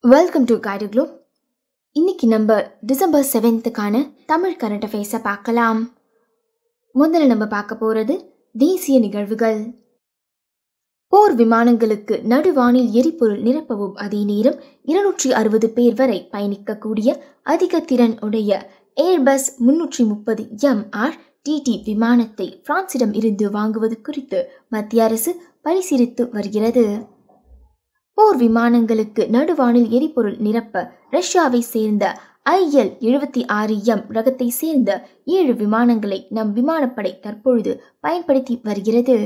Welcome to guide Globe. இன்னைக்கு நம்ம December 7th Tamil current அஃபேர்ஸை பார்க்கலாம். முதல்ல நம்ம பார்க்க போகிறது தேசிய நிகழ்வுகள். போர் விமானங்களுக்கு நடுவானில் எரிபொருள் நிரப்பவும் அதே நேரம் 260 பேர் வரை பயணிக்கக்கூடிய அதிக திறன் உடைய ஏர்பஸ் 330MR-TT விமானத்தை பிரான்சிடம் இருந்து வாங்குவது குறித்து மத்திய அரசு பரிசீலித்து வருகிறது. போர் விமானங்களுக்கு நடுவானில் எரிபொருள் நிரப்ப ரஷ்யாவை சேர்ந்த IL-76M ரகத்தை சேர்ந்த 7 விமானங்களை நம் விமானப்படை தற்பொழுது பயன்படுத்தி வருகிறது.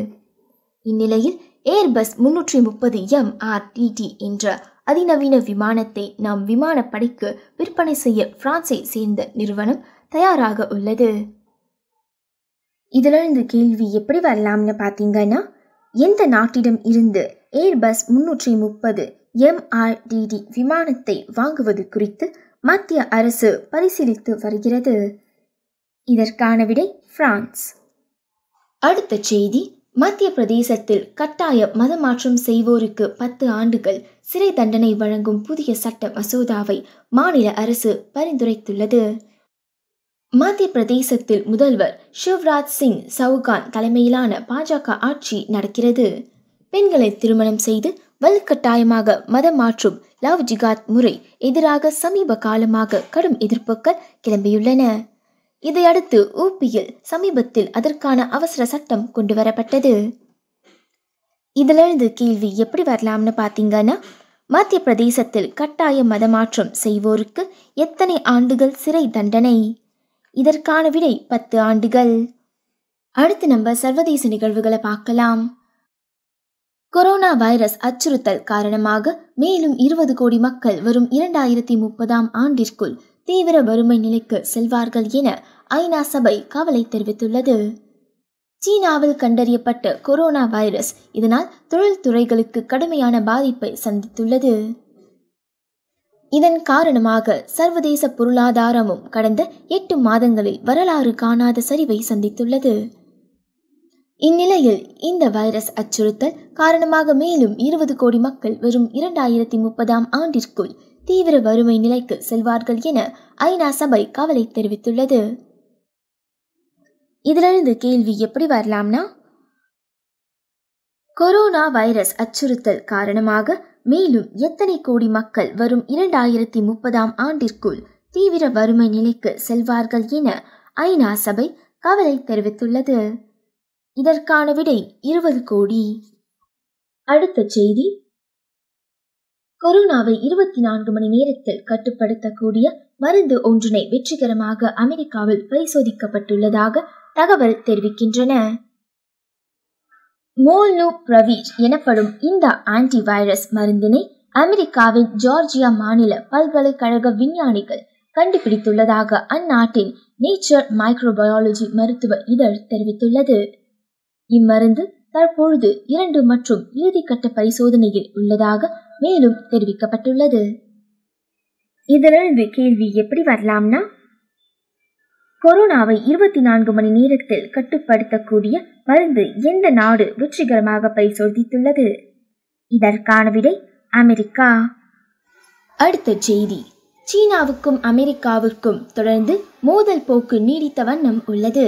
இந்நிலையில் ஏர்பஸ் 330MR-TT என்ற அதிநவீன விமானத்தை நம் விமானப்படைக்கு விற்பனை செய்ய பிரான்சை சேர்ந்த நிறுவனம் தயாராக உள்ளது. இதிலிருந்து கேள்வி எப்படி வரலாம்னு பார்த்தீங்கன்னா, எந்த நாட்டிடம் இருந்து ஏர்பஸ் 330MR-TT விமானத்தை வாங்குவது குறித்து மத்திய அரசு பரிசீலித்து வருகிறது. இதற்கான விடை பிரான்ஸ். அடுத்த செய்தி, மத்திய பிரதேசத்தில் கட்டாய மதமாற்றம் செய்வோருக்கு 10 ஆண்டுகள் சிறை தண்டனை வழங்கும் புதிய சட்ட மசோதாவை மாநில அரசு பரிந்துரைத்துள்ளது. மத்திய பிரதேசத்தில் முதல்வர் சிவராஜ் சிங் சவுகான் தலைமையிலான பாஜக ஆட்சி நடக்கிறது. பெண்களை திருமணம் செய்து வலுக்கட்டாயமாக மதம் மாற்றும் லவ் ஜிகாத் முறை எதிராக சமீப காலமாக கடும் எதிர்ப்புகள் கிளம்பியுள்ளன. இதையடுத்து ஊபியில் சமீபத்தில் அதற்கான அவசர சட்டம் கொண்டு வரப்பட்டது. இதிலிருந்து கேள்வி எப்படி வரலாம்னு பார்த்தீங்கன்னா, மத்திய பிரதேசத்தில் கட்டாய மதமாற்றம் செய்வோருக்கு எத்தனை ஆண்டுகள் சிறை தண்டனை? இதற்கான விடை 10 ஆண்டுகள். அடுத்து நம்ம சர்வதேச நிகழ்வுகளை பார்க்கலாம். கொரோனா வைரஸ் அச்சுறுத்தல் காரணமாக மேலும் 20 கோடி மக்கள் வரும் 2030ஆம் ஆண்டிற்குள் தீவிர வறுமை நிலைக்கு செல்வார்கள் என ஐநா சபை கவலை தெரிவித்துள்ளது. சீனாவில் கண்டறியப்பட்ட கொரோனா வைரஸ் இதனால் தொழில்துறைகளுக்கு கடுமையான பாதிப்பை சந்தித்துள்ளது. இதன் காரணமாக சர்வதேச பொருளாதாரமும் கடந்த 8 மாதங்களில் வரலாறு காணாத சரிவை சந்தித்துள்ளது. இந்நிலையில் இந்த வைரஸ் அச்சுறுத்தல் காரணமாக மேலும் 20 கோடி மக்கள் வரும் 2030ஆம் ஆண்டிற்குள் தீவிர வறுமை நிலைக்கு செல்வார்கள் என ஐநா சபை கவலை தெரிவித்துள்ளது. இதிலிருந்து கேள்வி எப்படி வரலாம்னா, கொரோனா வைரஸ் அச்சுறுத்தல் காரணமாக மேலும் எத்தனை கோடி மக்கள் வரும் 2030ஆம் ஆண்டிற்குள் தீவிர வறுமை நிலைக்கு செல்வார்கள் என ஐநா சபை கவலை தெரிவித்துள்ளது. இதற்கான விடை 20 கோடி. அடுத்த செய்தி, கொரோனாவை 24 மணி நேரத்தில் கட்டுப்படுத்தக்கூடிய மருந்து ஒன்றினை வெற்றிகரமாக அமெரிக்காவில் பரிசோதிக்கப்பட்டுள்ளதாக தகவல் தெரிவிக்கின்றன. மோல்னுபிரவிர் எனப்படும் இந்த ஆன்டிவைரஸ் மருந்தினை அமெரிக்காவின் ஜார்ஜியா மாநில பல்கலைக்கழக விஞ்ஞானிகள் கண்டுபிடித்துள்ளதாக அந்நாட்டின் நேச்சர் மைக்ரோபயாலஜி மருத்துவ இதழ் தெரிவித்துள்ளது. இம்மருந்து தற்பொழுது 2 மற்றும் இறுதிக்கட்ட பரிசோதனையில் உள்ளதாக மேலும் தெரிவிக்கப்பட்டுள்ளது. இதிலிருந்து கேள்வி எப்படி வரலாம்னா, கொரோனாவை 24 மணி நேரத்தில் கட்டுப்படுத்தக்கூடிய மருந்து எந்த நாடு வெற்றிகரமாக பரிசோதித்துள்ளது? இதற்கான விடை அமெரிக்கா. அடுத்த செய்தி, சீனாவுக்கும் அமெரிக்காவிற்கும் தொடர்ந்து மோதல் போக்கு நீடித்த வண்ணம் உள்ளது.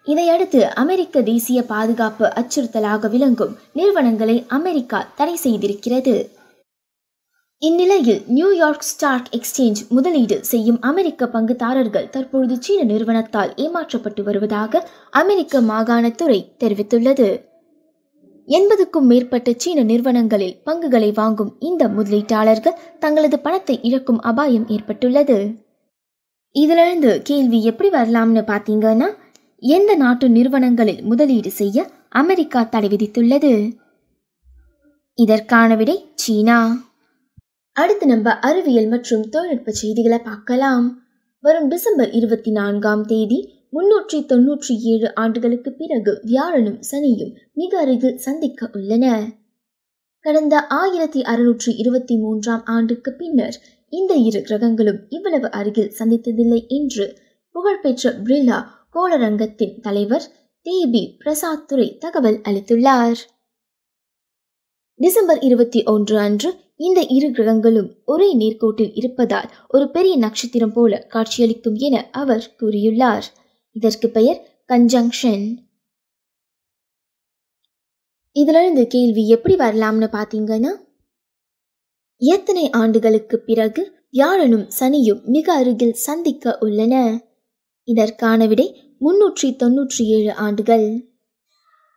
இதையடுத்து அமெரிக்க தேசிய பாதுகாப்பு அச்சுறுத்தலாக விளங்கும் நிறுவனங்களை அமெரிக்கா தடை செய்திருக்கிறது. இந்நிலையில் நியூயார்க் ஸ்டாக் எக்ஸ்சேஞ்ச் முதலீடு செய்யும் அமெரிக்க பங்குதாரர்கள் தற்பொழுது சீன நிறுவனத்தால் ஏமாற்றப்பட்டு வருவதாக அமெரிக்க மாகாணத்துறை தெரிவித்துள்ளது. 80க்கும் மேற்பட்ட சீன நிறுவனங்களில் பங்குகளை வாங்கும் இந்த முதலீட்டாளர்கள் தங்களது பணத்தை இழக்கும் அபாயம் ஏற்பட்டுள்ளது. இதிலிருந்து கேள்வி எப்படி வரலாம்னு பார்த்தீங்கன்னா, எந்த நாட்டு நிறுவனங்களில் முதலீடு செய்ய அமெரிக்கா தடை விதித்துள்ளது? இதற்கான விடை சீனா. அடுத்து நம்ம அறிவியல் மற்றும் தொழில்நுட்ப செய்திகளை பார்க்கலாம். வரும் டிசம்பர் 24ஆம் தேதி 397 ஆண்டுகளுக்கு பிறகு வியாழனும் சனியும் மிக அருகில் சந்திக்க உள்ளன. கடந்த 1623ஆம் ஆண்டுக்கு பின்னர் இந்த 2 கிரகங்களும் இவ்வளவு அருகில் சந்தித்ததில்லை என்று புகழ்பெற்ற பிரில்லா கோளரங்கத்தின் தலைவர் தேபி பிரசாத் துரை தகவல் அளித்துள்ளார். டிசம்பர் 21 அன்று இந்த இரு கிரகங்களும் ஒரே நேர்கோட்டில் இருப்பதால் ஒரு பெரிய நட்சத்திரம் போல காட்சியளிக்கும் என அவர் கூறியுள்ளார். இதற்கு பெயர் கன்ஜங்ஷன். இதுல இருந்து கேள்வி எப்படி வரலாம்னு பாத்தீங்கன்னா, எத்தனை ஆண்டுகளுக்கு பிறகு வியாழனும் சனியும் மிக அருகில் சந்திக்க உள்ளன? இதற்கான விடை 397 ஆண்டுகள்.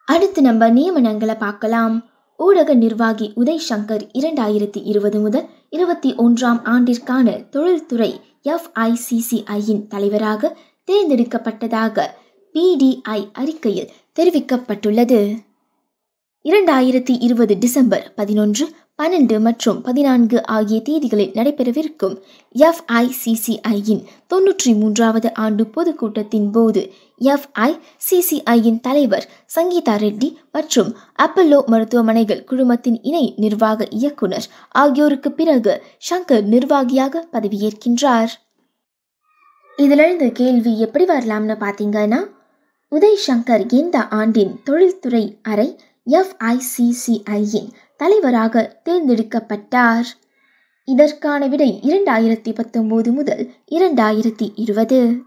அடுத்து நம்ம நியமனங்களை பார்க்கலாம். ஊடக நிர்வாகி உதய் சங்கர் 2020 முதல் 21ஆம் ஆண்டிற்கான தொழில்துறை FICCIயின் தலைவராக தேர்ந்தெடுக்கப்பட்டதாக PDI அறிக்கையில் தெரிவிக்கப்பட்டுள்ளது. 2020 டிசம்பர் 11, 12 மற்றும் 14 ஆகிய தேதிகளில் நடைபெறவிருக்கும் FICCIயின் 93வது ஆண்டு பொதுக்கூட்டத்தின் போது FICCIயின் தலைவர் சங்கீதா ரெட்டி மற்றும் அப்பல்லோ மருத்துவமனைகள் குழுமத்தின் இணை நிர்வாக இயக்குனர் ஆகியோருக்கு பிறகு சங்கர் நிர்வாகியாக பதவியேற்கின்றார். இதிலிருந்து கேள்வி எப்படி வரலாம்னு பார்த்தீங்கன்னா, உதய் சங்கர் எந்த ஆண்டின் தொழில்துறை அறை FICCIயின் தலைவராக தேர்ந்தெடுக்கப்பட்டார்? இதற்கான விடை 2019 முதல் 2020.